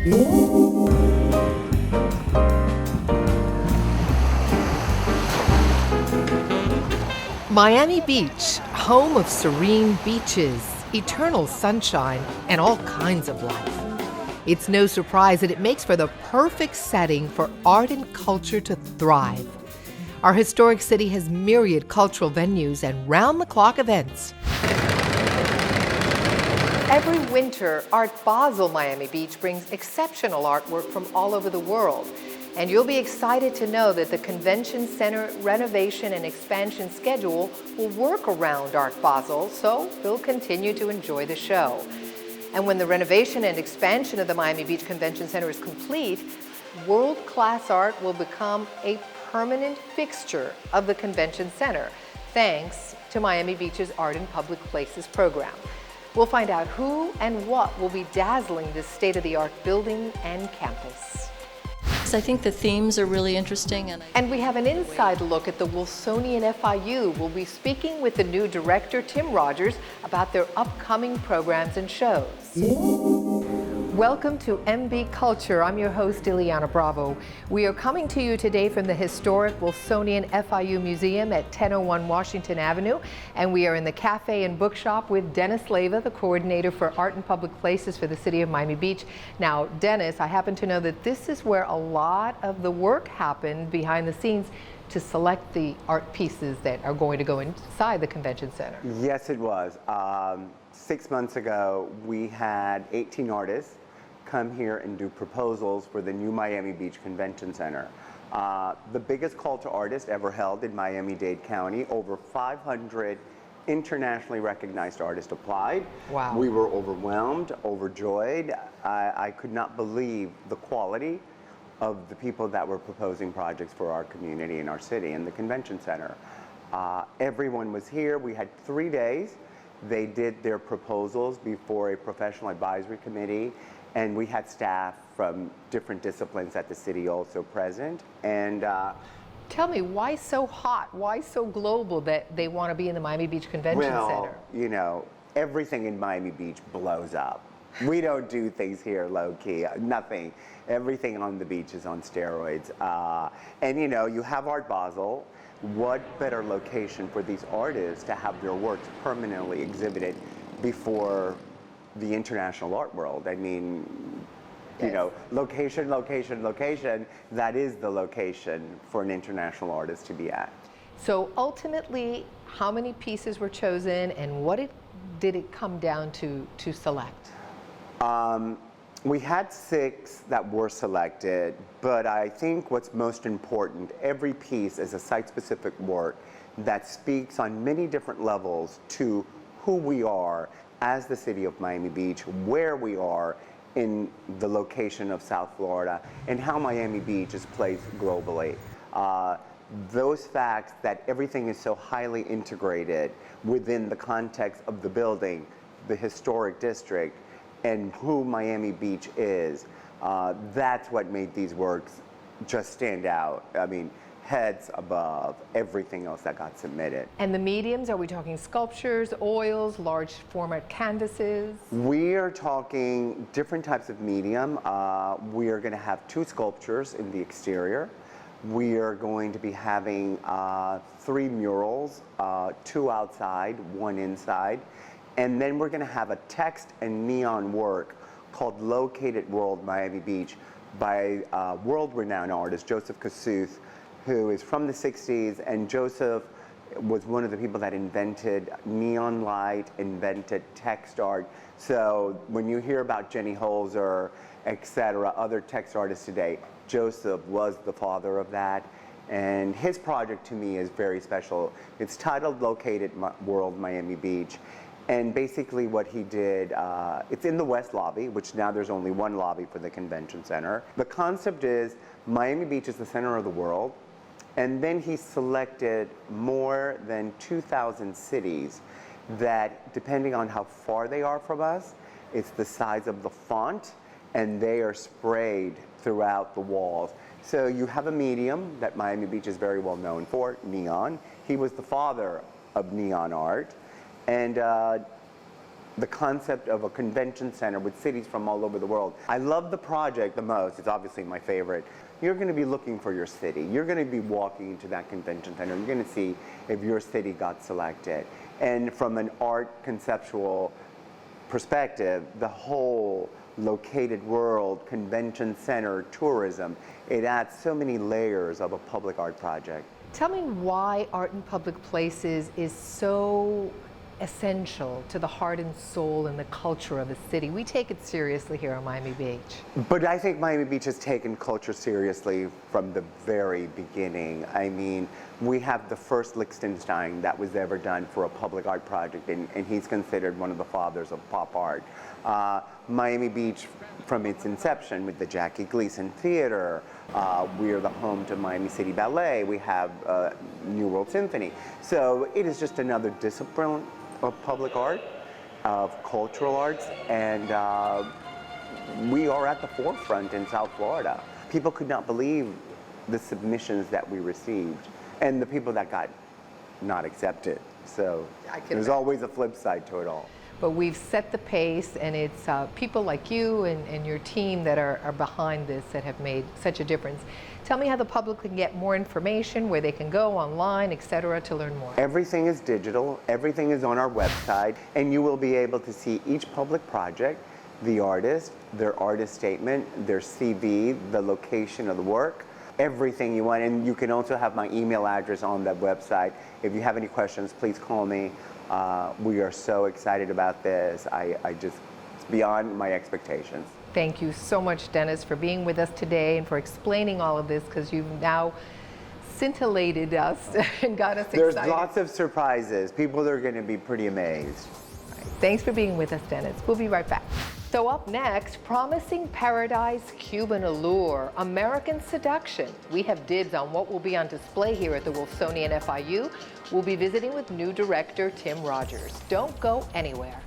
Miami Beach, home of serene beaches, eternal sunshine, and all kinds of life. It's no surprise that it makes for the perfect setting for art and culture to thrive. Our historic city has myriad cultural venues and round-the-clock events. Every winter, Art Basel Miami Beach brings exceptional artwork from all over the world. And you'll be excited to know that the Convention Center renovation and expansion schedule will work around Art Basel, so you'll continue to enjoy the show. And when the renovation and expansion of the Miami Beach Convention Center is complete, world-class art will become a permanent fixture of the Convention Center, thanks to Miami Beach's Art in Public Places program. We'll find out who and what will be dazzling this state-of-the-art building and campus. I think the themes are really interesting. And we have an inside look at the Wolfsonian FIU. We'll be speaking with the new director, Tim Rogers, about their upcoming programs and shows. Welcome to MB Culture. I'm your host, Ileana Bravo. We are coming to you today from the historic Wolfsonian FIU Museum at 1001 Washington Avenue, and we are in the cafe and bookshop with Dennis Leyva, the coordinator for Art and Public Places for the city of Miami Beach. Now, Dennis, I happen to know that this is where a lot of the work happened behind the scenes to select the art pieces that are going to go inside the convention center. Yes, it was. 6 months ago, we had 18 artists come here and do proposals for the new Miami Beach Convention Center. The biggest call to artists ever held in Miami-Dade County. Over 500 internationally recognized artists applied. Wow. We were overwhelmed, overjoyed. I could not believe the quality of the people that were proposing projects for our community and our city and the convention center. Everyone was here. We had 3 days. They did their proposals before a professional advisory committee, and we had staff from different disciplines at the city also present. And tell me, why so hot? Why so global that they want to be in the Miami Beach Convention Center? Well, you know, everything in Miami Beach blows up. We don't do things here low-key, nothing. Everything on the beach is on steroids. And you know, you have Art Basel. What better location for these artists to have their works permanently exhibited before the international art world? I mean, you know, location, location, location, that is the location for an international artist to be at. So ultimately, how many pieces were chosen and what did it come down to select? We had 6 that were selected, but I think what's most important, every piece is a site-specific work that speaks on many different levels to who we are as the city of Miami Beach, where we are in the location of South Florida, and how Miami Beach is placed globally. Those facts that everything is so highly integrated within the context of the building, the historic district, and who Miami Beach is, that's what made these works just stand out. I mean, heads above everything else that got submitted. And the mediums, are we talking sculptures, oils, large format canvases? We are talking different types of medium. We are going to have 2 sculptures in the exterior. We are going to be having 3 murals, 2 outside, 1 inside. And then we're going to have a text and neon work called Located World Miami Beach by world-renowned artist Joseph Kasuth, who is from the 60s. And Joseph was one of the people that invented neon light, invented text art. So when you hear about Jenny Holzer, etc., other text artists today, Joseph was the father of that. And his project to me is very special. It's titled Located World Miami Beach. And basically what he did, it's in the West Lobby, which now there's only 1 lobby for the convention center. The concept is Miami Beach is the center of the world. And then he selected more than 2,000 cities that, depending on how far they are from us, it's the size of the font, and they are sprayed throughout the walls. So you have a medium that Miami Beach is very well known for, neon. He was the father of neon art. And the concept of a convention center with cities from all over the world. I love the project the most. It's obviously my favorite. You're going to be looking for your city. You're going to be walking into that convention center. You're going to see if your city got selected. And from an art conceptual perspective, the whole located world, convention center, tourism, it adds so many layers of a public art project. Tell me why art in public places is so essential to the heart and soul and the culture of a city. We take it seriously here on Miami Beach. But I think Miami Beach has taken culture seriously from the very beginning. I mean, we have the first Liechtenstein that was ever done for a public art project, and he's considered one of the fathers of pop art. Miami Beach, from its inception with the Jackie Gleason Theater, we are the home to Miami City Ballet, we have New World Symphony. So it is just another discipline of public art, of cultural arts, and we are at the forefront in South Florida. People could not believe the submissions that we received and the people that got not accepted. So there's always a flip side to it all. But we've set the pace, and it's people like you and your team that are behind this that have made such a difference. Tell me how the public can get more information, where they can go online, etc., to learn more. Everything is digital. Everything is on our website, and you will be able to see each public project, the artist, their artist statement, their CV, the location of the work, everything you want. And you can also have my email address on that website. If you have any questions, please call me. We are so excited about this. It's beyond my expectations. Thank you so much, Dennis, for being with us today and for explaining all of this, because you've now scintillated us and got us excited. There's lots of surprises. People are going to be pretty amazed. Thanks for being with us, Dennis. We'll be right back. So up next, Promising Paradise, Cuban Allure, American Seduction. We have dibs on what will be on display here at the Wolfsonian FIU. We'll be visiting with new director Tim Rogers. Don't go anywhere.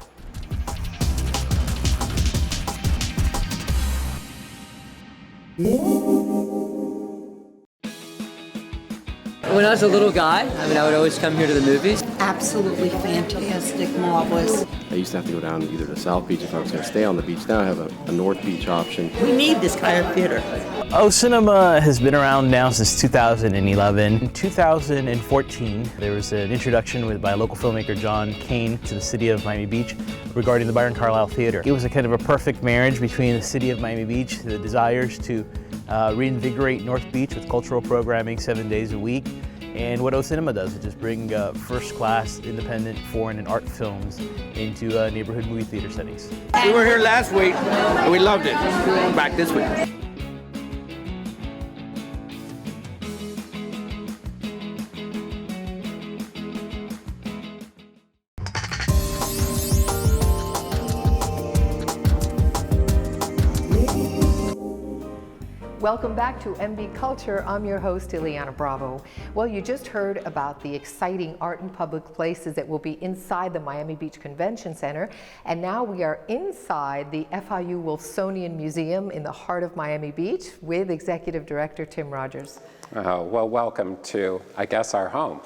When I was a little guy, I would always come here to the movies. Absolutely fantastic, marvelous. I used to have to go down either to South Beach if I was going to stay on the beach. Now I have a North Beach option. We need this kind of theater. O Cinema has been around now since 2011. In 2014, there was an introduction by local filmmaker John Kane to the city of Miami Beach regarding the Byron Carlisle Theater. It was a kind of a perfect marriage between the city of Miami Beach, the desires to reinvigorate North Beach with cultural programming 7 days a week, and what O Cinema does is just bring first-class, independent, foreign, and art films into neighborhood movie theater settings. We were here last week, and we loved it. Back this week. Welcome back to MB Culture. I'm your host, Ileana Bravo. Well, you just heard about the exciting art in public places that will be inside the Miami Beach Convention Center. And now we are inside the FIU Wolfsonian Museum in the heart of Miami Beach with Executive Director Tim Rogers. Well, welcome to, I guess, our home.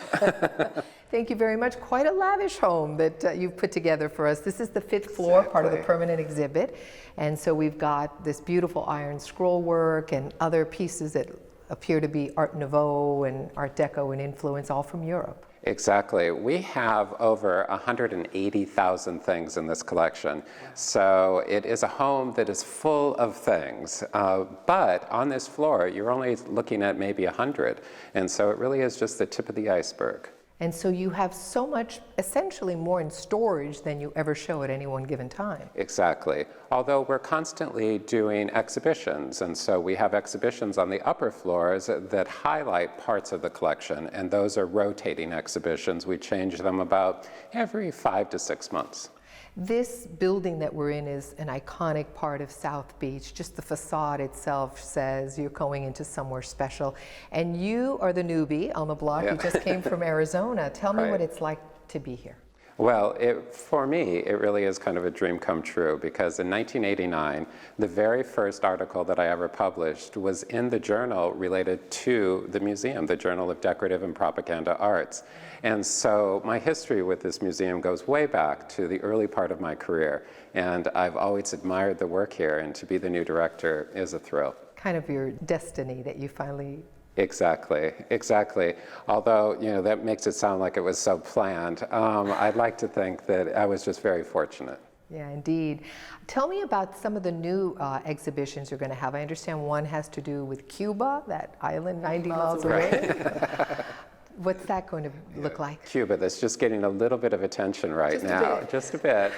Thank you very much. Quite a lavish home that you've put together for us. This is the 5th floor, part of the permanent exhibit. And so we've got this beautiful iron scroll work and other pieces that appear to be Art Nouveau and Art Deco and influence, all from Europe. Exactly. We have over 180,000 things in this collection. So it is a home that is full of things. But on this floor, you're only looking at maybe 100. And so it really is just the tip of the iceberg. And so you have so much, essentially more in storage than you ever show at any one given time. Exactly. Although we're constantly doing exhibitions, and so we have exhibitions on the upper floors that highlight parts of the collection, and those are rotating exhibitions. We change them about every 5 to 6 months. This building that we're in is an iconic part of South Beach. Just the facade itself says you're going into somewhere special. And you are the newbie on the block. Yeah. You just came from Arizona. Tell me Right. what it's like to be here. Well, for me, it really is kind of a dream come true, because in 1989, the very first article that I ever published was in the journal related to the museum, the Journal of Decorative and Propaganda Arts. And so my history with this museum goes way back to the early part of my career. And I've always admired the work here, and to be the new director is a thrill. Kind of your destiny that you finally... Exactly, exactly. Although, that makes it sound like it was so planned. I'd like to think that I was just very fortunate. Yeah, indeed. Tell me about some of the new exhibitions you're going to have. I understand one has to do with Cuba, that island 90 miles away. What's that going to look like? Cuba, that's just getting a little bit of attention right now. Just a bit.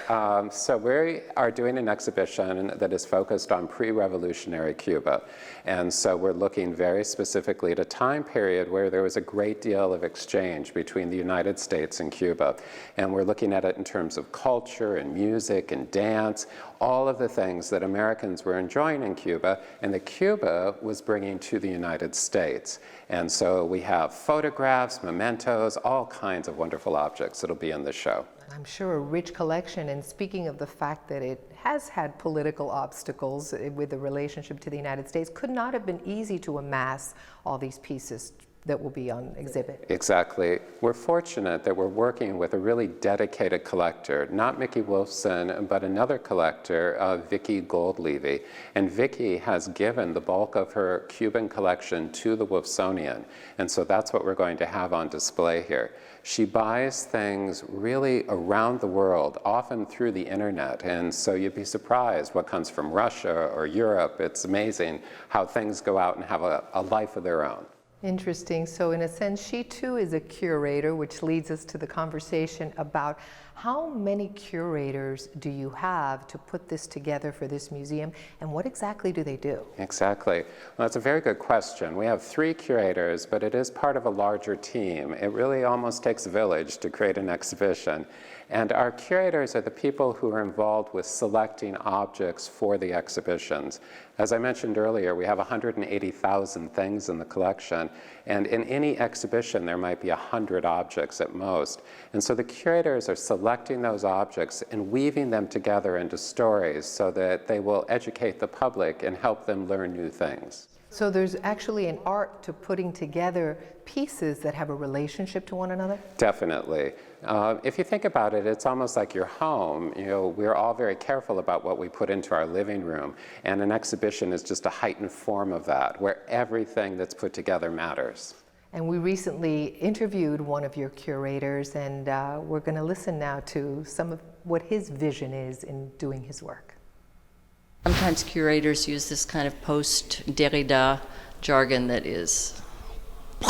So we are doing an exhibition that is focused on pre-revolutionary Cuba. And so we're looking very specifically at a time period where there was a great deal of exchange between the United States and Cuba. And we're looking at it in terms of culture and music and dance, all of the things that Americans were enjoying in Cuba and that Cuba was bringing to the United States. And so we have photographs, mementos, all kinds of wonderful objects that'll be in the show. I'm sure a rich collection, and speaking of the fact that it has had political obstacles with the relationship to the United States, could not have been easy to amass all these pieces that will be on exhibit. Exactly. We're fortunate that we're working with a really dedicated collector, not Mickey Wolfson, but another collector, Vicki Goldlevy. And Vicki has given the bulk of her Cuban collection to the Wolfsonian. And so that's what we're going to have on display here. She buys things really around the world, often through the internet. And so you'd be surprised what comes from Russia or Europe. It's amazing how things go out and have a life of their own. Interesting. So in a sense, she too is a curator, which leads us to the conversation about how many curators do you have to put this together for this museum, and what exactly do they do? Exactly. Well, that's a very good question. We have 3 curators, but it is part of a larger team. It really almost takes a village to create an exhibition. And our curators are the people who are involved with selecting objects for the exhibitions. As I mentioned earlier, we have 180,000 things in the collection, and in any exhibition there might be 100 objects at most. And so the curators are selecting those objects and weaving them together into stories so that they will educate the public and help them learn new things. So there's actually an art to putting together pieces that have a relationship to one another? Definitely. If you think about it, it's almost like your home. We're all very careful about what we put into our living room, and an exhibition is just a heightened form of that, where everything that's put together matters. And we recently interviewed one of your curators, and we're going to listen now to some of what his vision is in doing his work. Sometimes curators use this kind of post-Derrida jargon that is... We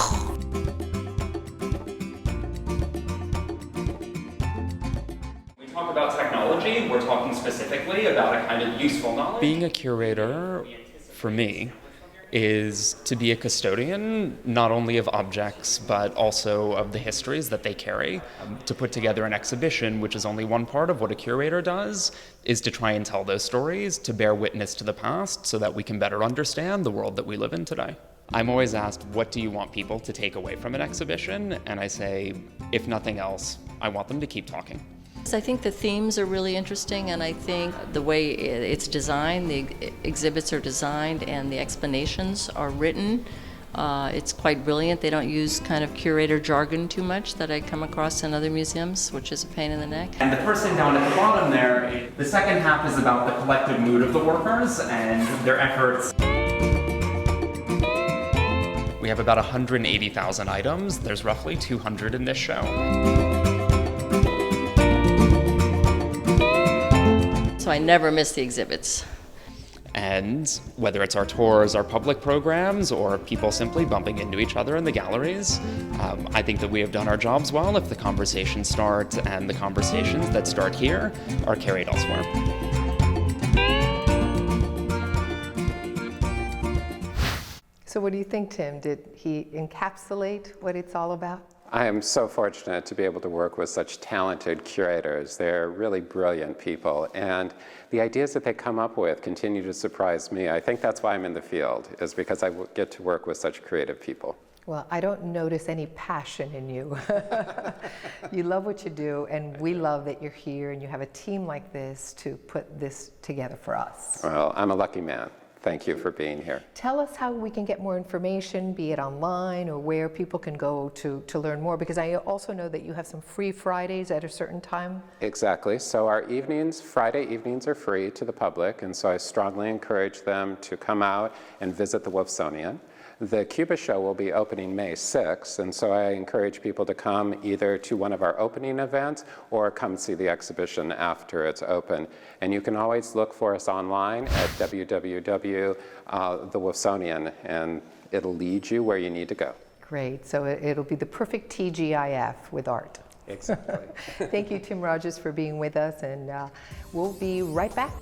talk about technology, we're talking specifically about a kind of useful knowledge. Being a curator, for me, is to be a custodian, not only of objects, but also of the histories that they carry. To put together an exhibition, which is only one part of what a curator does, is to try and tell those stories, to bear witness to the past, so that we can better understand the world that we live in today. I'm always asked, what do you want people to take away from an exhibition? And I say, if nothing else, I want them to keep talking. I think the themes are really interesting, and I think the way it's designed, the exhibits are designed, and the explanations are written. It's quite brilliant. They don't use kind of curator jargon too much that I come across in other museums, which is a pain in the neck. And the person down at the bottom there, the second half is about the collective mood of the workers and their efforts. We have about 180,000 items. There's roughly 200 in this show. So I never miss the exhibits. And whether it's our tours, our public programs, or people simply bumping into each other in the galleries, I think that we have done our jobs well if the conversations start, and the conversations that start here are carried elsewhere. So what do you think, Tim? Did he encapsulate what it's all about? I am so fortunate to be able to work with such talented curators. They're really brilliant people, and the ideas that they come up with continue to surprise me. I think that's why I'm in the field, is because I get to work with such creative people. Well, I don't notice any passion in you. You love what you do, and we love that you're here and you have a team like this to put this together for us. Well, I'm a lucky man. Thank you for being here. Tell us how we can get more information, be it online or where people can go to learn more, because I also know that you have some free Fridays at a certain time. Exactly. So our evenings, Friday evenings, are free to the public, and so I strongly encourage them to come out and visit the Wolfsonian. The Cuba show will be opening May 6th, and so I encourage people to come either to one of our opening events or come see the exhibition after it's open. And you can always look for us online at www.thewolfsonian, and it'll lead you where you need to go. Great. So it'll be the perfect TGIF with art. Exactly. Thank you, Tim Rogers, for being with us, and we'll be right back.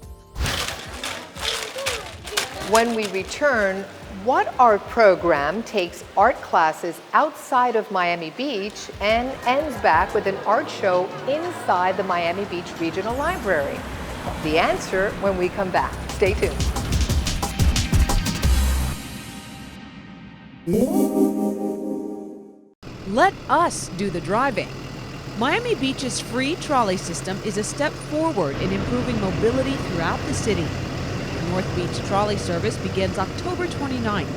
When we return, what art program takes art classes outside of Miami Beach and ends back with an art show inside the Miami Beach Regional Library? The answer when we come back. Stay tuned. Let us do the driving. Miami Beach's free trolley system is a step forward in improving mobility throughout the city. The North Beach trolley service begins October 29th.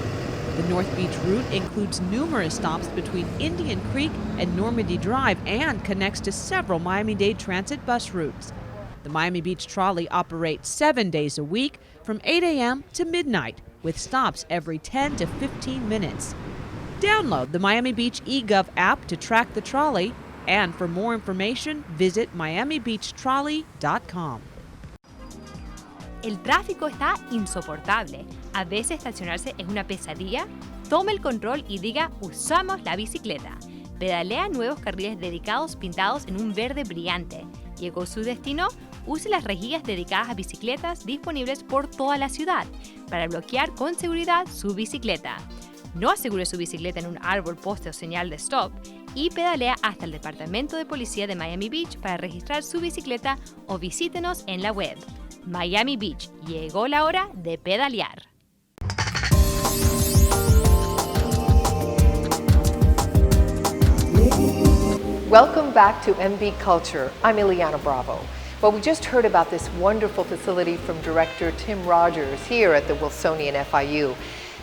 The North Beach route includes numerous stops between Indian Creek and Normandy Drive and connects to several Miami-Dade Transit bus routes. The Miami Beach trolley operates 7 days a week from 8 a.m. to midnight, with stops every 10 to 15 minutes. Download the Miami Beach eGov app to track the trolley, and for more information, visit miamibeachtrolley.com. El tráfico está insoportable. A veces estacionarse es una pesadilla. Tome el control y diga, usamos la bicicleta. Pedalea nuevos carriles dedicados pintados en un verde brillante. ¿Llegó su destino? Use las rejillas dedicadas a bicicletas disponibles por toda la ciudad para bloquear con seguridad su bicicleta. No asegure su bicicleta en un árbol, poste o señal de stop y pedalea hasta el Departamento de Policía de Miami Beach para registrar su bicicleta o visítenos en la web. Miami Beach, llegó la hora de pedalear. Welcome back to MB Culture. I'm Ileana Bravo. Well, we just heard about this wonderful facility from director Tim Rogers here at the Wolfsonian FIU.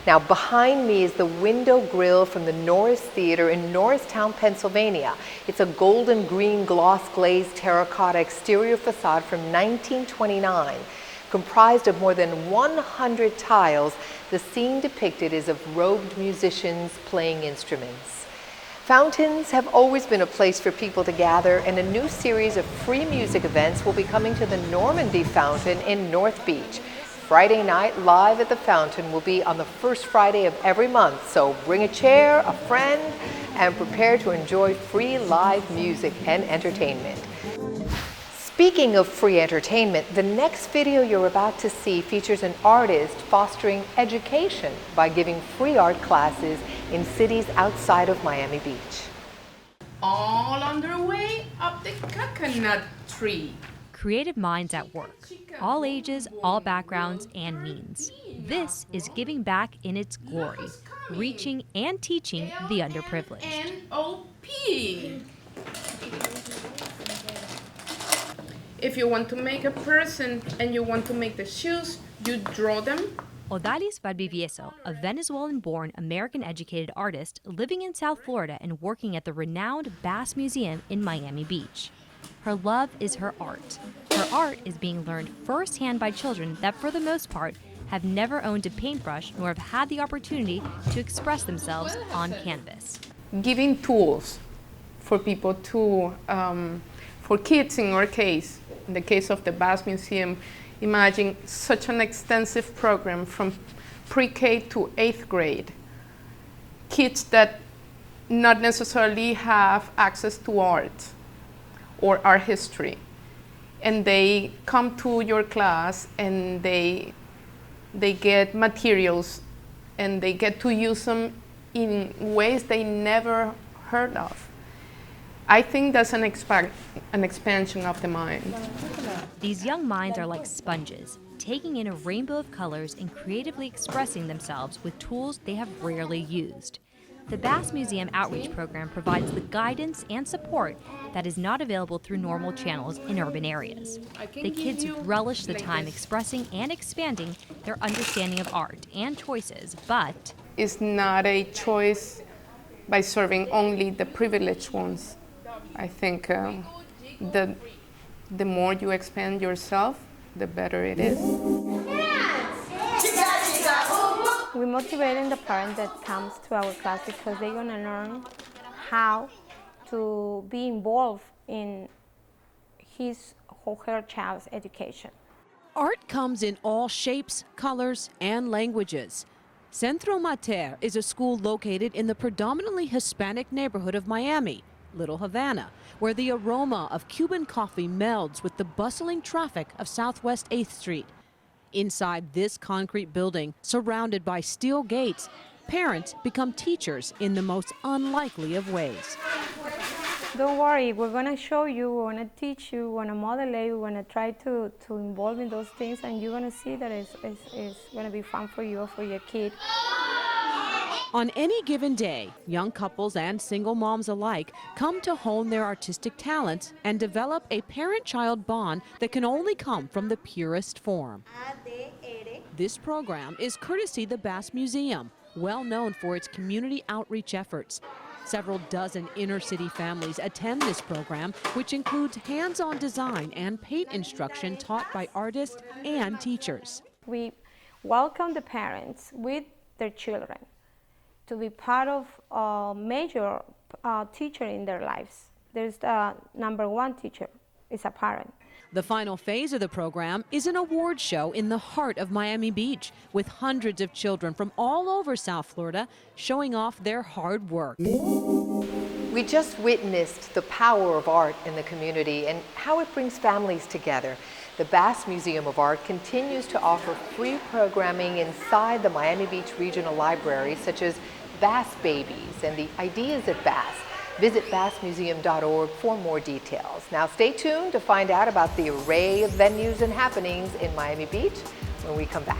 Now, behind me is the window grill from the Norris Theater in Norristown, Pennsylvania. It's a golden green gloss glazed terracotta exterior facade from 1929. Comprised of more than 100 tiles, the scene depicted is of robed musicians playing instruments. Fountains have always been a place for people to gather, and a new series of free music events will be coming to the Normandy Fountain in North Beach. Friday night live at the fountain will be on the first Friday of every month, so bring a chair, a friend, and prepare to enjoy free live music and entertainment. Speaking of free entertainment, the next video you're about to see features an artist fostering education by giving free art classes in cities outside of Miami Beach. All on their way up the coconut tree. Creative minds at work. All ages, all backgrounds, and means. This is giving back in its glory, reaching and teaching the underprivileged. N-O-P. If you want to make a person and you want to make the shoes, you draw them. Odalis Valdivieso, a Venezuelan-born, American-educated artist living in South Florida and working at the renowned Bass Museum in Miami Beach. Her love is her art. Her art is being learned firsthand by children that, for the most part, have never owned a paintbrush nor have had the opportunity to express themselves on canvas. Giving tools for people to, for kids in our case, in the case of the Bass Museum, imagine such an extensive program from pre-K to 8th grade. Kids that not necessarily have access to art or art history. And they come to your class and they get materials and they get to use them in ways they never heard of. I think that's an expansion of the mind. These young minds are like sponges, taking in a rainbow of colors and creatively expressing themselves with tools they have rarely used. The Bass Museum Outreach Program provides the guidance and support that is not available through normal channels in urban areas. The kids relish the time expressing and expanding their understanding of art and choices, but it's not a choice by serving only the privileged ones. I think the more you expand yourself, the better it is. We're motivating the parent that comes to our class because they're going to learn how to be involved in his or her child's education. Art comes in all shapes, colors, and languages. Centro Mater is a school located in the predominantly Hispanic neighborhood of Miami, Little Havana, where the aroma of Cuban coffee melds with the bustling traffic of Southwest 8th Street. Inside this concrete building, surrounded by steel gates, parents become teachers in the most unlikely of ways. Don't worry, we're going to show you, we're going to teach you, we're going to model it, we're going to try to involve in those things, and you're going to see that it's going to be fun for you or for your kid. On any given day, young couples and single moms alike come to hone their artistic talents and develop a parent-child bond that can only come from the purest form. This program is courtesy the Bass Museum, well known for its community outreach efforts. Several dozen inner-city families attend this program, which includes hands-on design and paint instruction taught by artists and teachers. We welcome the parents with their children to be part of a major teacher in their lives. There's the number one teacher, is a parent. The final phase of the program is an award show in the heart of Miami Beach, with hundreds of children from all over South Florida showing off their hard work. We just witnessed the power of art in the community and how it brings families together. The Bass Museum of Art continues to offer free programming inside the Miami Beach Regional Library, such as Bass Babies and the Ideas at Bass. Visit bassmuseum.org for more details. Now stay tuned to find out about the array of venues and happenings in Miami Beach when we come back.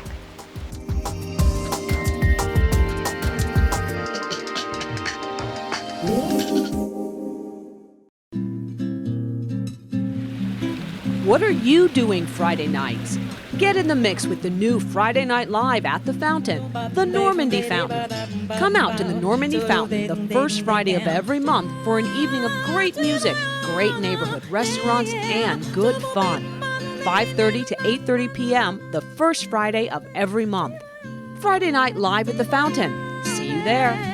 What are you doing Friday nights? Get in the mix with the new Friday Night Live at the Fountain, the Normandy Fountain. Come out to the Normandy Fountain the first Friday of every month for an evening of great music, great neighborhood restaurants, and good fun. 5:30 to 8:30 p.m. the first Friday of every month. Friday Night Live at the Fountain. See you there.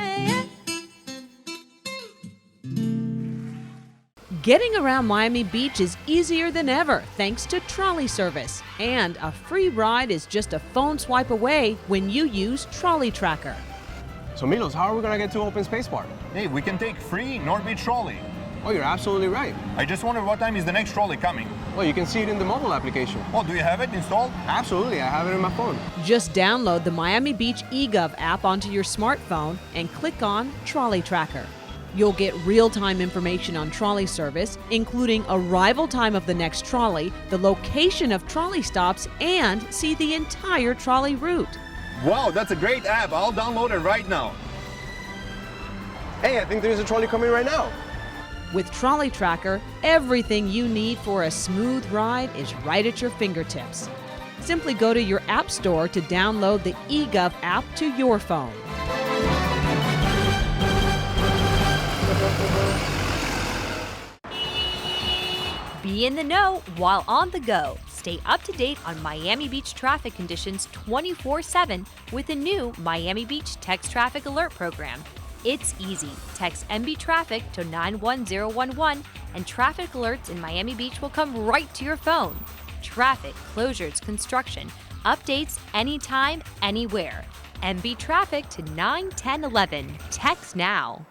Getting around Miami Beach is easier than ever thanks to trolley service. And a free ride is just a phone swipe away when you use Trolley Tracker. So Milos, how are we going to get to Open Space Park? Hey, we can take free North Beach trolley. Oh, you're absolutely right. I just wondered what time is the next trolley coming. Well, you can see it in the mobile application. Oh, do you have it installed? Absolutely, I have it in my phone. Just download the Miami Beach eGov app onto your smartphone and click on Trolley Tracker. You'll get real-time information on trolley service, including arrival time of the next trolley, the location of trolley stops, and see the entire trolley route. Wow, that's a great app. I'll download it right now. Hey, I think there's a trolley coming right now. With Trolley Tracker, everything you need for a smooth ride is right at your fingertips. Simply go to your app store to download the eGov app to your phone. Be in the know while on the go. Stay up to date on Miami Beach traffic conditions 24/7 with the new Miami Beach Text Traffic Alert program. It's easy. Text MB Traffic to 91011 and traffic alerts in Miami Beach will come right to your phone. Traffic, closures, construction, updates anytime, anywhere. MB Traffic to 91011. Text now.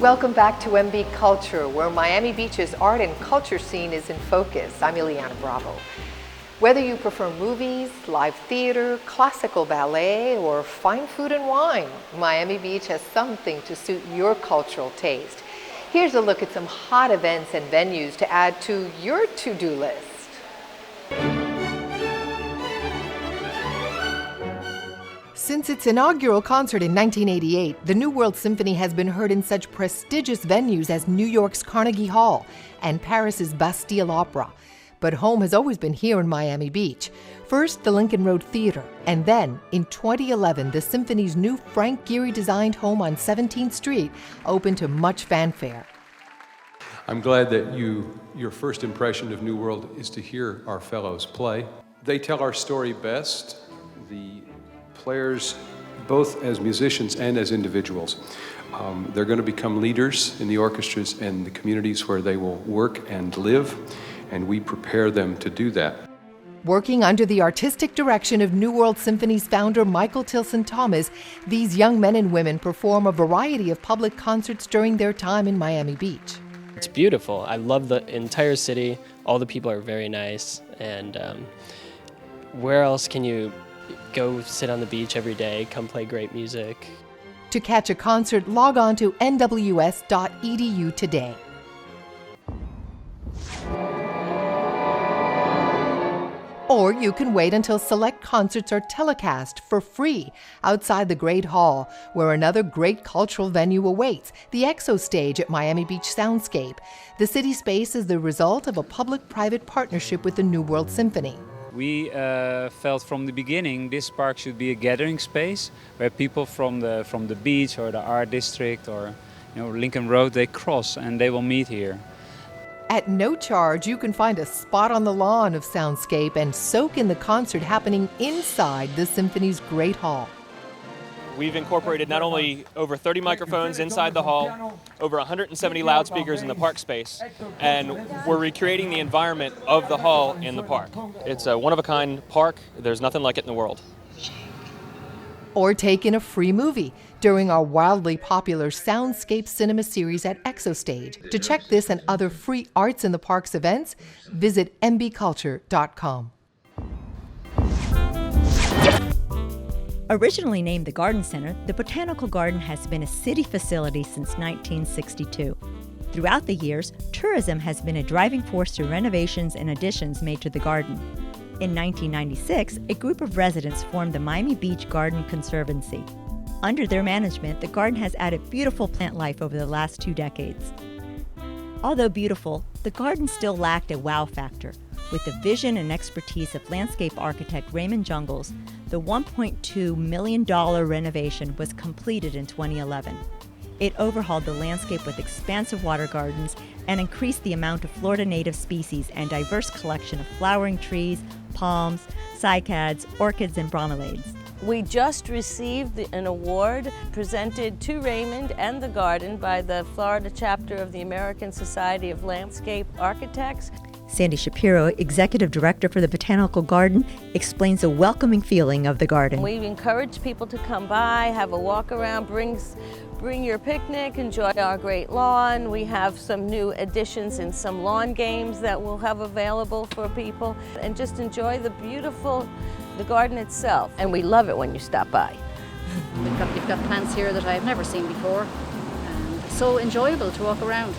Welcome back to MB Culture, where Miami Beach's art and culture scene is in focus. I'm Ileana Bravo. Whether you prefer movies, live theater, classical ballet, or fine food and wine, Miami Beach has something to suit your cultural taste. Here's a look at some hot events and venues to add to your to-do list. Since its inaugural concert in 1988, the New World Symphony has been heard in such prestigious venues as New York's Carnegie Hall and Paris's Bastille Opera. But home has always been here in Miami Beach. First, the Lincoln Road Theater, and then, in 2011, the Symphony's new Frank Gehry-designed home on 17th Street opened to much fanfare. I'm glad that your first impression of New World is to hear our fellows play. They tell our story best. The players, both as musicians and as individuals, they're going to become leaders in the orchestras and the communities where they will work and live, and we prepare them to do that. Working under the artistic direction of New World Symphony's founder Michael Tilson Thomas, these young men and women perform a variety of public concerts during their time in Miami Beach. It's beautiful. I love the entire city. All the people are very nice. And where else can you go sit on the beach every day, come play great music? To catch a concert, log on to nws.edu today. Or you can wait until select concerts are telecast for free outside the Great Hall, where another great cultural venue awaits, the Exo Stage at Miami Beach Soundscape. The city space is the result of a public-private partnership with the New World Symphony. We felt from the beginning this park should be a gathering space where people from the beach or the art district or Lincoln Road, they cross and they will meet here. At no charge, you can find a spot on the lawn of Soundscape and soak in the concert happening inside the Symphony's Great Hall. We've incorporated not only over 30 microphones inside the hall, over 170 loudspeakers in the park space, and we're recreating the environment of the hall in the park. It's a one-of-a-kind park. There's nothing like it in the world. Or take in a free movie during our wildly popular Soundscape Cinema series at Exo Stage. To check this and other free Arts in the Parks events, visit mbculture.com. Originally named the Garden Center, the Botanical Garden has been a city facility since 1962. Throughout the years, tourism has been a driving force to renovations and additions made to the garden. In 1996, a group of residents formed the Miami Beach Garden Conservancy. Under their management, the garden has added beautiful plant life over the last 2 decades. Although beautiful, the garden still lacked a wow factor. With the vision and expertise of landscape architect Raymond Jungles, the $1.2 million renovation was completed in 2011. It overhauled the landscape with expansive water gardens and increased the amount of Florida native species and diverse collection of flowering trees, palms, cycads, orchids, and bromeliads. We just received an award presented to Raymond and the garden by the Florida chapter of the American Society of Landscape Architects. Sandy Shapiro, Executive Director for the Botanical Garden, explains the welcoming feeling of the garden. We encourage people to come by, have a walk around, bring your picnic, enjoy our great lawn. We have some new additions and some lawn games that we'll have available for people, and just enjoy the garden itself. And we love it when you stop by. You've got plants here that I've never seen before, and so enjoyable to walk around.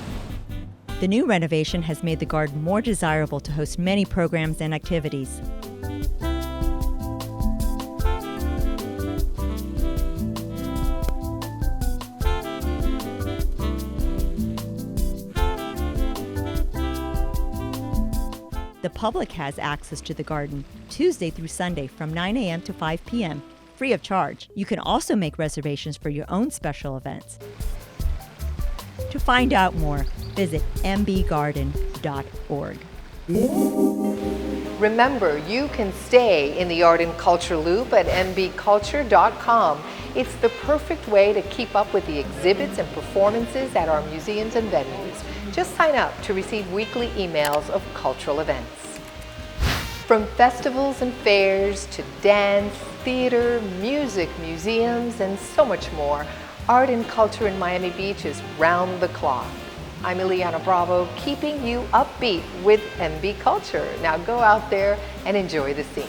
The new renovation has made the garden more desirable to host many programs and activities. The public has access to the garden Tuesday through Sunday from 9 a.m. to 5 p.m., free of charge. You can also make reservations for your own special events. To find out more, visit mbgarden.org. Remember, you can stay in the art and culture loop at mbculture.com. It's the perfect way to keep up with the exhibits and performances at our museums and venues. Just sign up to receive weekly emails of cultural events. From festivals and fairs to dance, theater, music, museums, and so much more, art and culture in Miami Beach is round the clock. I'm Ileana Bravo, keeping you upbeat with MB Culture. Now go out there and enjoy the scene.